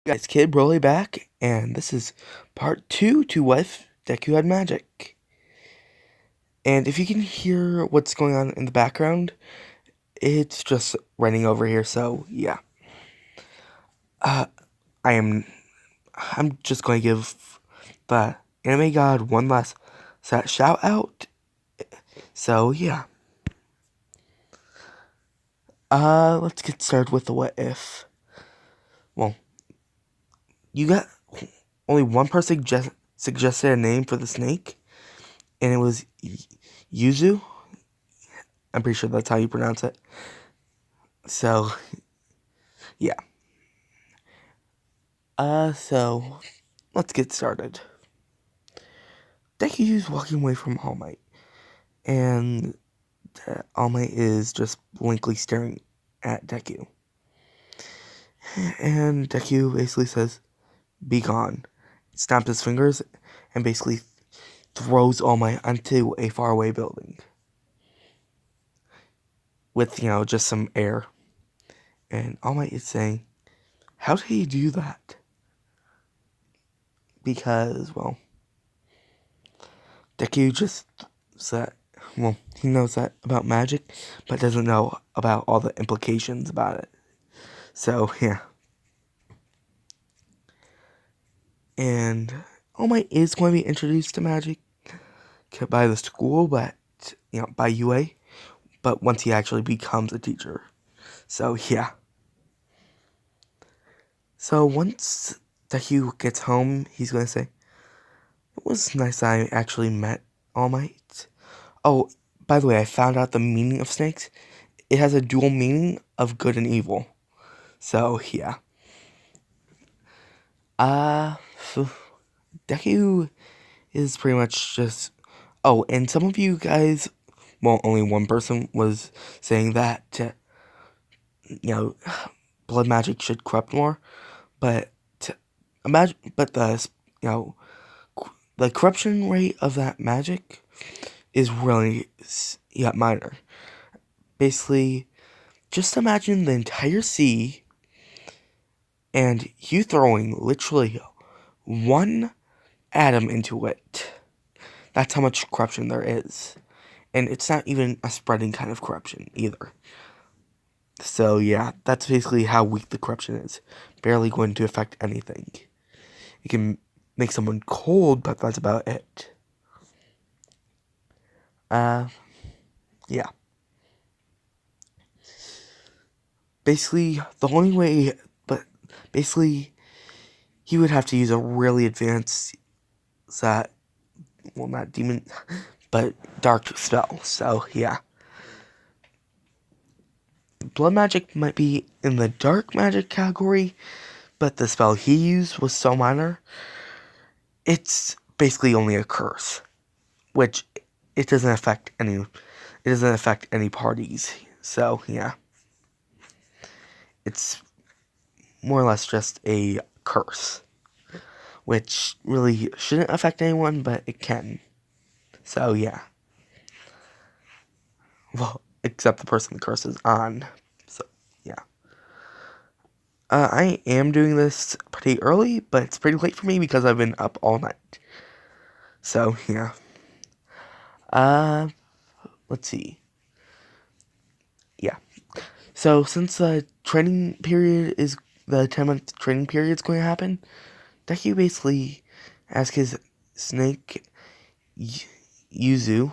Guys, Kid Broly back, and this is part 2 to What If Deku Had Magic. And if you can hear what's going on in the background, it's just raining over here, so yeah. Uh, I'm just going to give the anime god one last shout out, so yeah. Let's get started with the What If. Well, you got only one person suggested a name for the snake, and it was Yuzu. I'm pretty sure that's how you pronounce it. So, yeah. So, let's get started. Deku's walking away from All Might, and All Might is just blankly staring at Deku. And Deku basically says, "Be gone." Snaps his fingers and basically throws All Might onto a faraway building. With, just some air. And All Might is saying, "How did he do that?" Because, well, Deku just said, well, he knows that about magic, but doesn't know about all the implications about it. So, yeah. And All Might is going to be introduced to magic by the school, but, by UA, but once he actually becomes a teacher. So, yeah. So, once Deku gets home, he's going to say, "It was nice that I actually met All Might." Oh, by the way, I found out the meaning of snakes. It has a dual meaning of good and evil. So, yeah. Deku is pretty much just... Oh, and some of you guys... Well, only one person was saying that, blood magic should corrupt more. But, imagine... But the corruption rate of that magic is really, minor. Basically, just imagine the entire sea and you throwing literally one atom into it. That's how much corruption there is. And it's not even a spreading kind of corruption either. So yeah, that's basically how weak the corruption is. Barely going to affect anything. It can make someone cold, but that's about it. Yeah. Basically, the only way, he would have to use a really advanced, not demon, but dark spell, so yeah. Blood magic might be in the dark magic category, but the spell he used was so minor, it's basically only a curse, which it doesn't affect any parties, so yeah. It's more or less just a curse, which really shouldn't affect anyone, but it can. So yeah. Well, except the person the curse is on. So, yeah. I am doing this pretty early, but it's pretty late for me because I've been up all night. So, yeah. Let's see. Yeah. So, since the 10-month training period is going to happen, Deku basically asked his snake, Yuzu,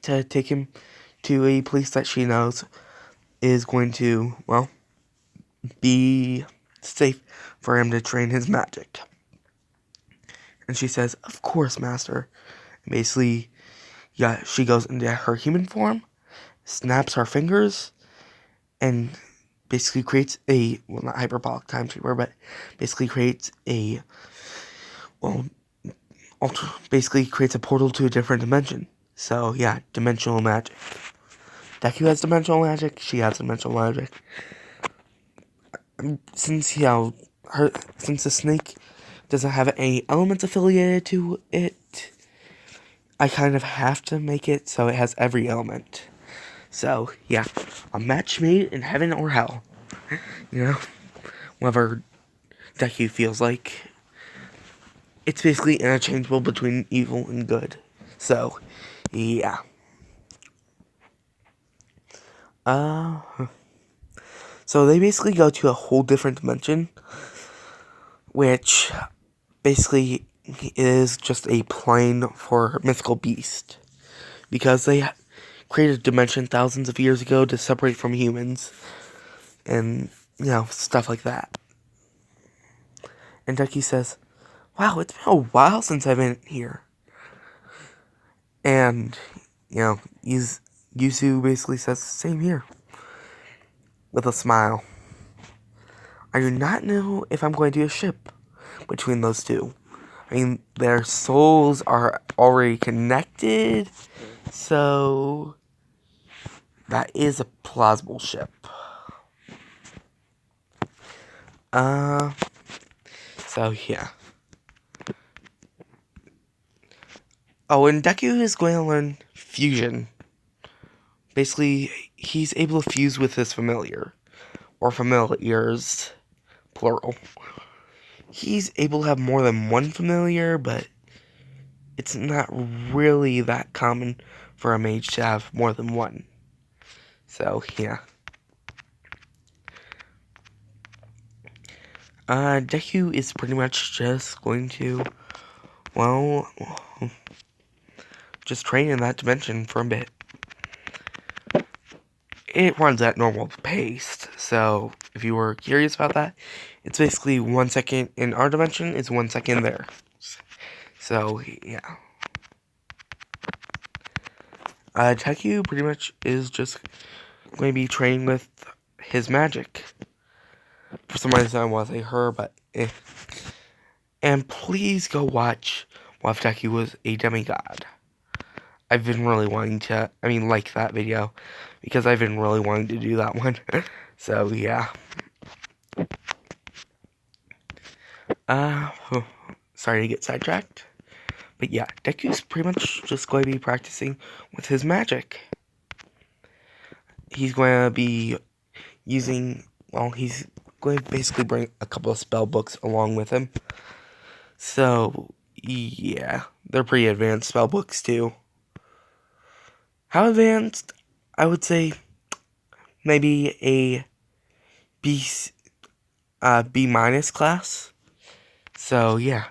to take him to a place that she knows is going to, well, be safe for him to train his magic. And she says, "Of course, master." And basically, yeah, she goes into her human form, snaps her fingers, and basically creates not hyperbolic time chamber, but basically creates basically creates a portal to a different dimension. So, yeah, dimensional magic. Deku has dimensional magic, she has dimensional magic. Since the snake doesn't have any elements affiliated to it, I kind of have to make it so it has every element. So yeah, a match made in heaven or hell. Whatever Deku feels like. It's basically interchangeable between evil and good. So, yeah. Uh, so they basically go to a whole different dimension, which basically is just a plane for mythical beast. Because they created a dimension thousands of years ago to separate from humans, and, stuff like that. And Deku says, wow, it's been a while since I've been here. And, Yuzu basically says, same here, with a smile. I do not know if I'm going to do a ship between those two. I mean, their souls are already connected, so that is a plausible ship. So yeah. Oh, and Deku is going to learn fusion. Basically, he's able to fuse with his familiar, or familiars, plural. He's able to have more than one familiar, but it's not really that common for a mage to have more than one. So, yeah. Deku is pretty much just going to, well, just train in that dimension for a bit. It runs at normal pace, so if you were curious about that, it's basically 1 second in our dimension is 1 second there. So, yeah. Deku pretty much is just going to be training with his magic. For some reason I want to say her, but eh. And please go watch What If Deku Was a Demigod. I've been really wanting to, like that video, because I've been really wanting to do that one. So, yeah. Sorry to get sidetracked. But yeah, Deku's pretty much just going to be practicing with his magic. He's going to be using, he's going to basically bring a couple of spell books along with him. So, yeah, they're pretty advanced spell books too. How advanced? I would say maybe a B, B minus class. So, yeah,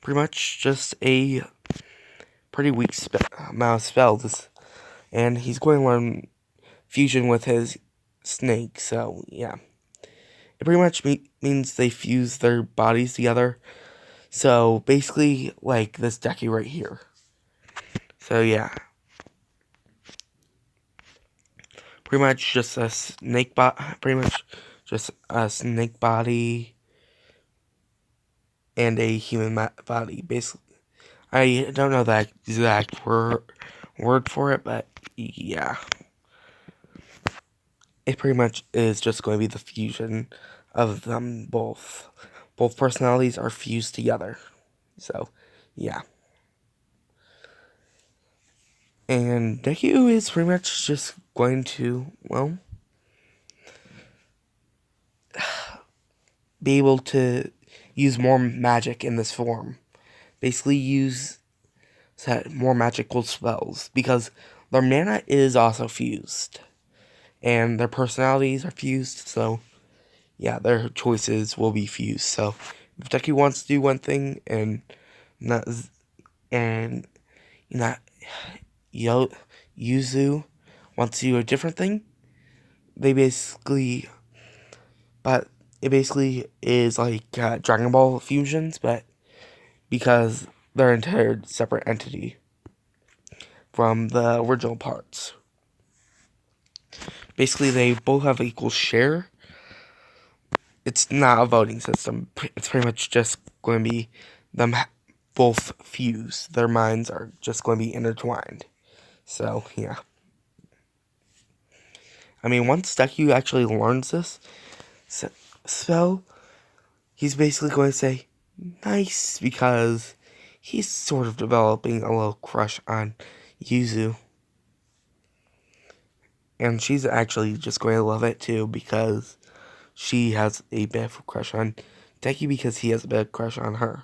pretty much just a pretty weak amount of spells. And he's going to learn fusion with his snake, so, yeah. It pretty much means they fuse their bodies together. So, basically, like this Deku right here. So, yeah. Pretty much just a snake body and a human body. Basically, I don't know the exact word for it, but yeah. It pretty much is just going to be the fusion of them both. Both personalities are fused together. So, yeah. And Deku is pretty much just going to, be able to use more magic in this form. Basically use more magical spells, because their mana is also fused. And their personalities are fused, so yeah, their choices will be fused. So if Deku wants to do one thing and not, and not Yuzu wants to do a different thing, but it basically is like Dragon Ball fusions, but because they're entirely separate entity from the original parts. Basically, they both have equal share. It's not a voting system. It's pretty much just going to be them both fused. Their minds are just going to be intertwined. So, yeah. Once Deku actually learns this spell, he's basically going to say, nice, because he's sort of developing a little crush on Yuzu. And she's actually just going to love it too, because she has a bit of a crush on Deku because he has a big crush on her.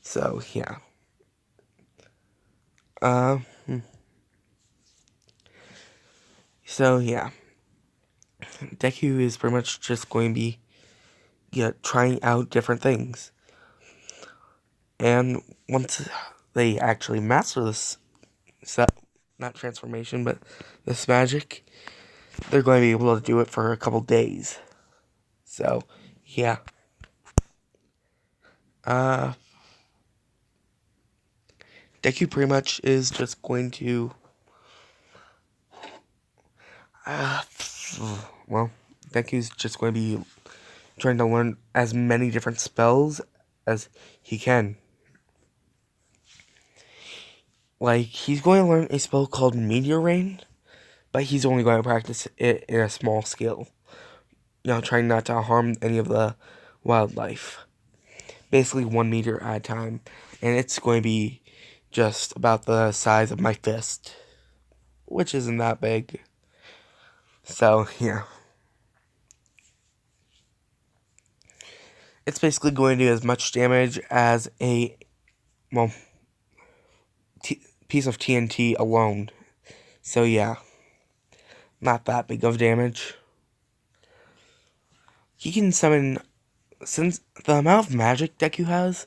So, yeah. Uh, hmm. So, yeah. Deku is pretty much just going to be trying out different things. And once they actually master this not transformation, but this magic, they're going to be able to do it for a couple days. So, yeah. Deku pretty much is just going to, well, Deku's just going to be trying to learn as many different spells as he can. Like, he's going to learn a spell called Meteor Rain, but he's only going to practice it in a small scale. Trying not to harm any of the wildlife. Basically 1 meter at a time. And it's going to be just about the size of my fist, which isn't that big. So, yeah. It's basically going to do as much damage as a, well, piece of TNT alone. So, yeah. Not that big of damage. He can summon, since the amount of magic Deku has,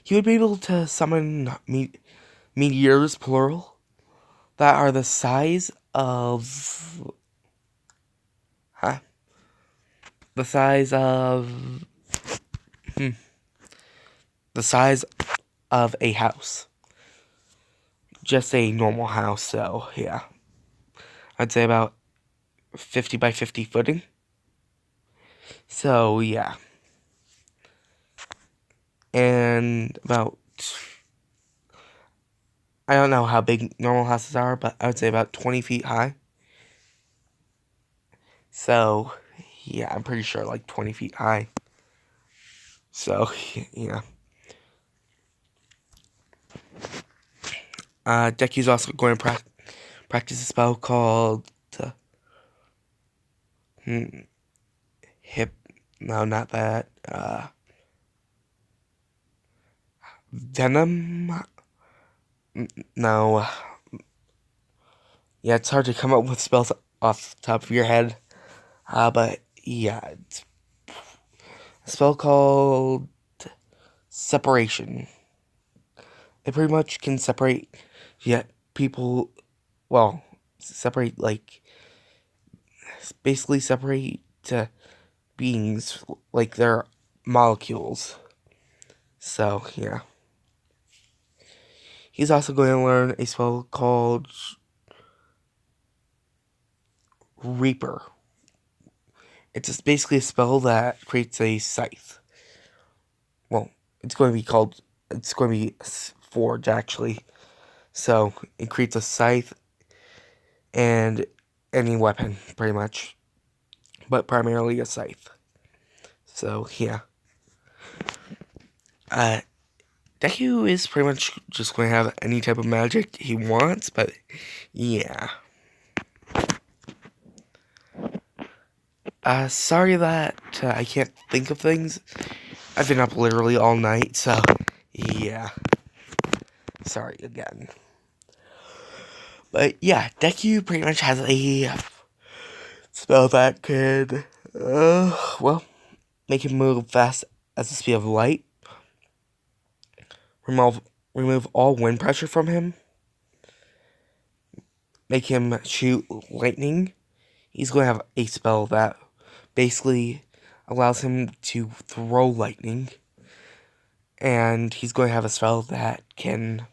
he would be able to summon meteors, plural, that are the size of, the size of, the size of a house. Just a normal house, so, yeah. I'd say about 50 by 50 footing. So, yeah. And about, I don't know how big normal houses are, but I would say about 20 feet high. So, yeah, I'm pretty sure like 20 feet high. So, yeah. Deku's also going to practice a spell called no, not that. Venom? No. Yeah, it's hard to come up with spells off the top of your head. But yeah, it's a spell called Separation. It pretty much can separate, people, well, separate, like, basically separate beings, like their molecules. So, yeah. He's also going to learn a spell called Reaper. It's just basically a spell that creates a scythe. Well, it's going to be Forge, actually. So, it creates a scythe and any weapon, pretty much. But primarily a scythe. So, yeah. Deku is pretty much just going to have any type of magic he wants, but yeah. Sorry that I can't think of things. I've been up literally all night, so yeah. Sorry again. But yeah, Deku pretty much has a spell that could, well, make him move fast at the speed of light. Remove all wind pressure from him. Make him shoot lightning. He's going to have a spell that basically allows him to throw lightning. And he's going to have a spell that can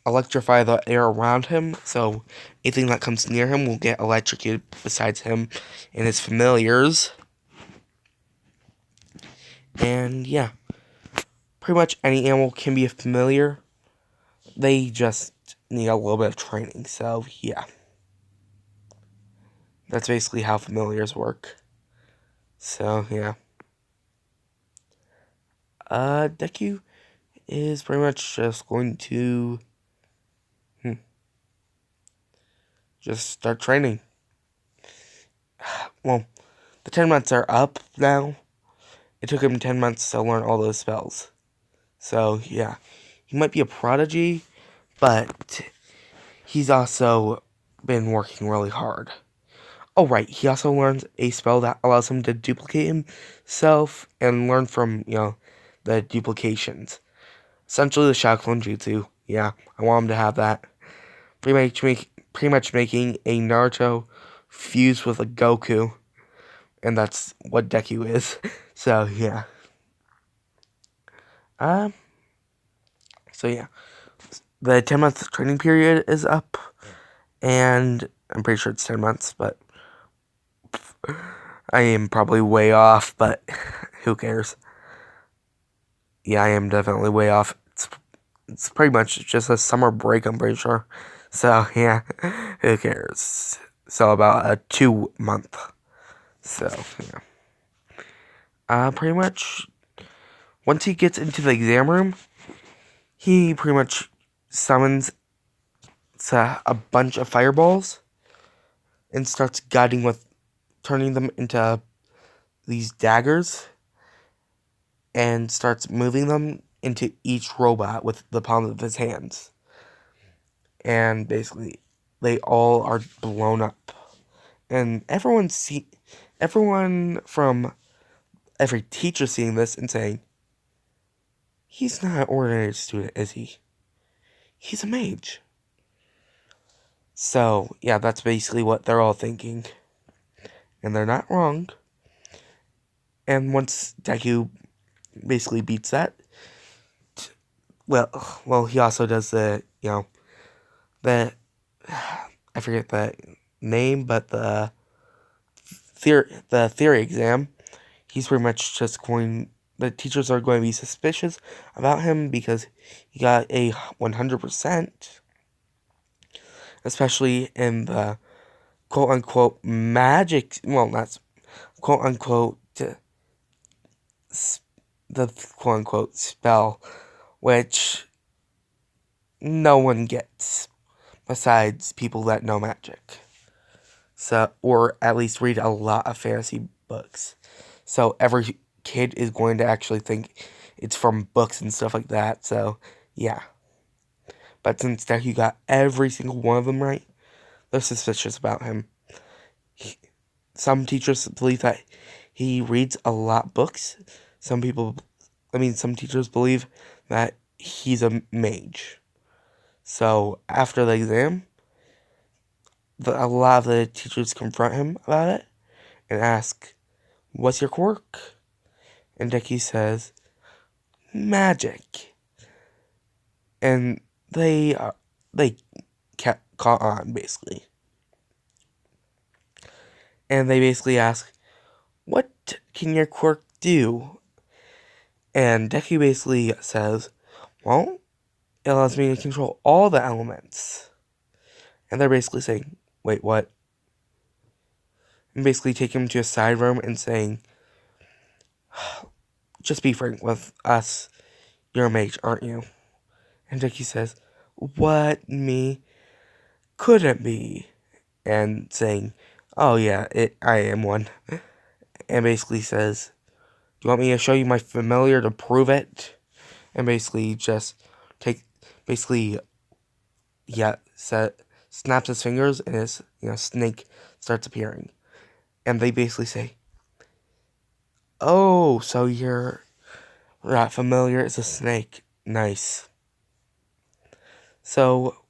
electrify the air around him. So anything that comes near him will get electrocuted besides him and his familiars. And yeah, pretty much any animal can be a familiar. They just need a little bit of training. So yeah. That's basically how familiars work. So, yeah. Deku is pretty much just going to just start training. Well, the 10 months are up now. It took him 10 months to learn all those spells. So, yeah. He might be a prodigy, but he's also been working really hard. Oh, right. He also learns a spell that allows him to duplicate himself and learn from, the duplications. Essentially the Shadow Clone Jutsu. Yeah, I want him to have that. Pretty much making a Naruto fused with a Goku. And that's what deku is. So, yeah. Um, so, yeah. The 10-month training period is up. And I'm pretty sure it's 10 months, but I am probably way off, but who cares? Yeah, I am definitely way off. It's pretty much just a summer break, I'm pretty sure. So, yeah, who cares? So, about a 2-month. So, yeah. Pretty much, once he gets into the exam room, he pretty much summons a bunch of fireballs and starts turning them into these daggers and starts moving them into each robot with the palm of his hands. And basically, they all are blown up. And everyone from every teacher seeing this and saying, he's not an ordinary student, is he? He's a mage. So, yeah, that's basically what they're all thinking. And they're not wrong. And once Deku basically beats that, well, he also does the I forget the name, but the theory exam. He's pretty much just the teachers are going to be suspicious about him because he got a 100%, especially in the quote-unquote magic, well, that's quote-unquote, the quote-unquote spell, which no one gets besides people that know magic. So, or at least read a lot of fantasy books. So every kid is going to actually think it's from books and stuff like that. So, yeah. But since Deku got every single one of them right, they're suspicious about him. Some teachers believe that he reads a lot books. Some teachers believe that he's a mage. So, after the exam, a lot of the teachers confront him about it and ask, "What's your quirk?" And Deku says, "Magic." And they caught on, basically. And they basically ask, "What can your quirk do?" And Deku basically says, "Well, it allows me to control all the elements." And they're basically saying, "Wait, what?" And basically take him to a side room and saying, "Just be frank with us. You're a mage, aren't you?" And Deku says, "What, me? Couldn't be." And saying, "Oh yeah, I am one." And basically says, "Do you want me to show you my familiar to prove it?" And basically just basically, yeah, snaps his fingers and his, snake starts appearing. And they basically say, "Oh, so you're not familiar as a snake. Nice. So,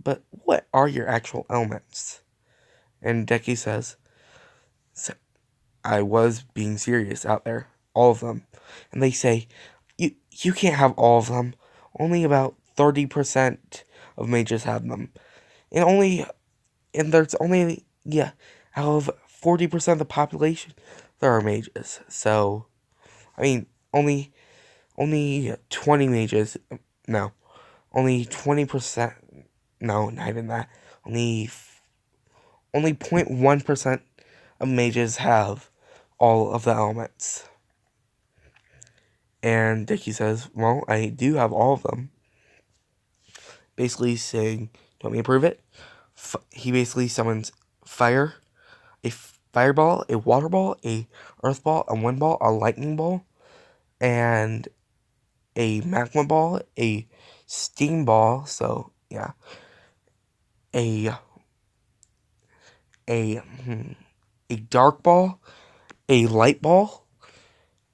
but what are your actual elements?" And Deku says, "I was being serious out there. All of them." And they say, You can't have all of them. Only about 30% of mages have them. And there's only, out of 40% of the population, there are mages. So, I mean, only 20 mages, no, only 20%, no, not even that, only 0.1% of mages have all of the elements. And Dickie says, "Well, I do have all of them." Basically saying, "Do you want me to prove it?" He basically summons a fireball, a water ball, a earth ball, a wind ball, a lightning ball, and a magma ball, a steam ball, so yeah, a a hmm, a dark ball, a light ball,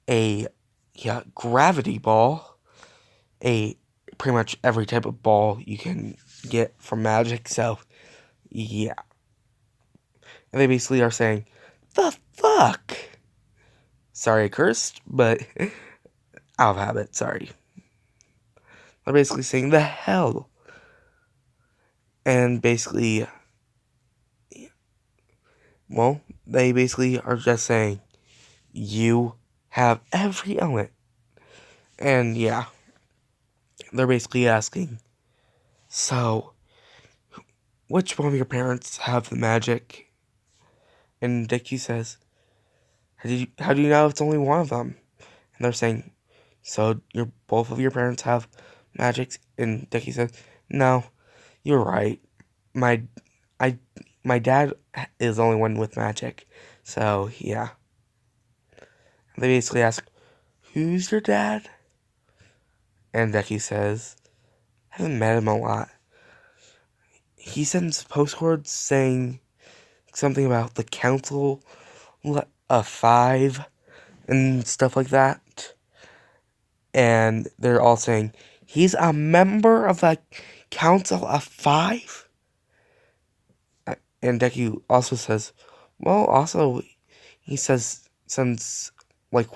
a gravity ball, a pretty much every type of ball you can get from Magic. So yeah, and they basically are saying, "The fuck." Sorry, I cursed, but out of habit. Sorry. They're basically saying the hell, and basically, well, they basically are just saying you have every element, and yeah, they're basically asking, so which one of your parents have the magic? And Dickie says, how do you know it's only one of them? And they're saying, so both of your parents have magic? And Dickie says, no, you're right. My I my dad is the only one with magic. So yeah. They basically ask, who's your dad? And Dickie says, I haven't met him a lot. He sends postcards saying something about the council of five and stuff like that. And they're all saying, he's a member of the council of five? And Deku also says, well, also, he says, sends, like,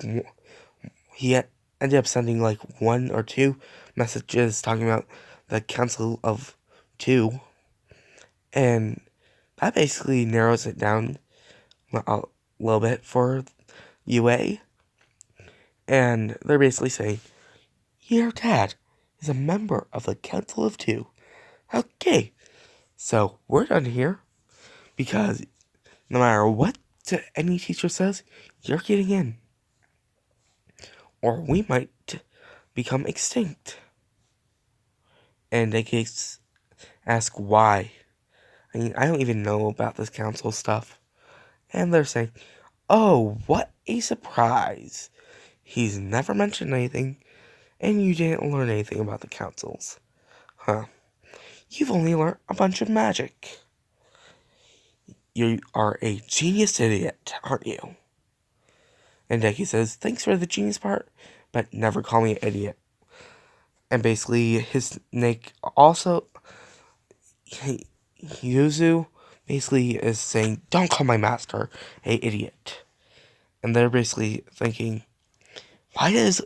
he ended up sending, like, 1 or 2 messages talking about the council of two. And that basically narrows it down a little bit for UA. And they're basically saying, your dad is a member of the Council of Two. Okay, so we're done here. Because no matter what any teacher says, you're getting in. Or we might become extinct. And they ask why. I mean, I don't even know about this council stuff. And they're saying, oh, what a surprise. He's never mentioned anything, and you didn't learn anything about the councils. Huh. You've only learned a bunch of magic. You are a genius idiot, aren't you? And Deki says, thanks for the genius part, but never call me an idiot. And basically, his snake also, Yuzu basically is saying, don't call my master a idiot. And they're basically thinking, why does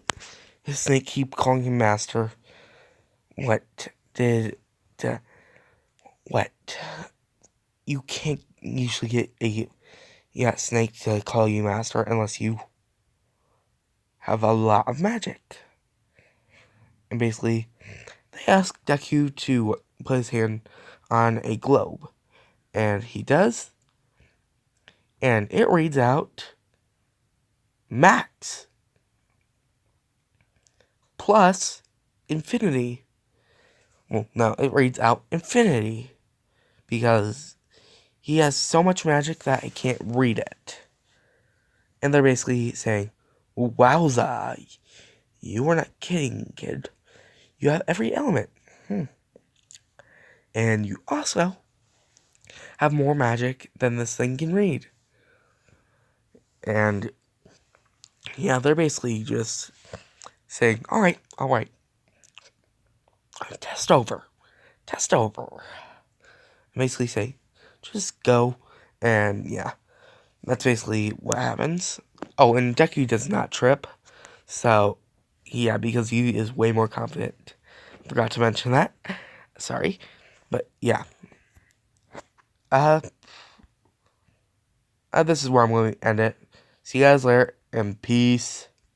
his snake keep calling him master? What did, what? You can't usually get a snake to call you master unless you have a lot of magic. And basically, they ask Deku to put his hand on a globe. And he does. And it reads out max plus infinity. Well, no, it reads out infinity. Because he has so much magic that I can't read it. And they're basically saying, wowza, you were not kidding, kid. You have every element. And you also have more magic than this thing can read. And yeah, they're basically just saying, alright, test over. Basically say, just go, and yeah, that's basically what happens. Oh, and Deku does not trip, so yeah, because he is way more confident. Forgot to mention that. Sorry, but yeah. This is where I'm going to end it. See you guys later, and peace.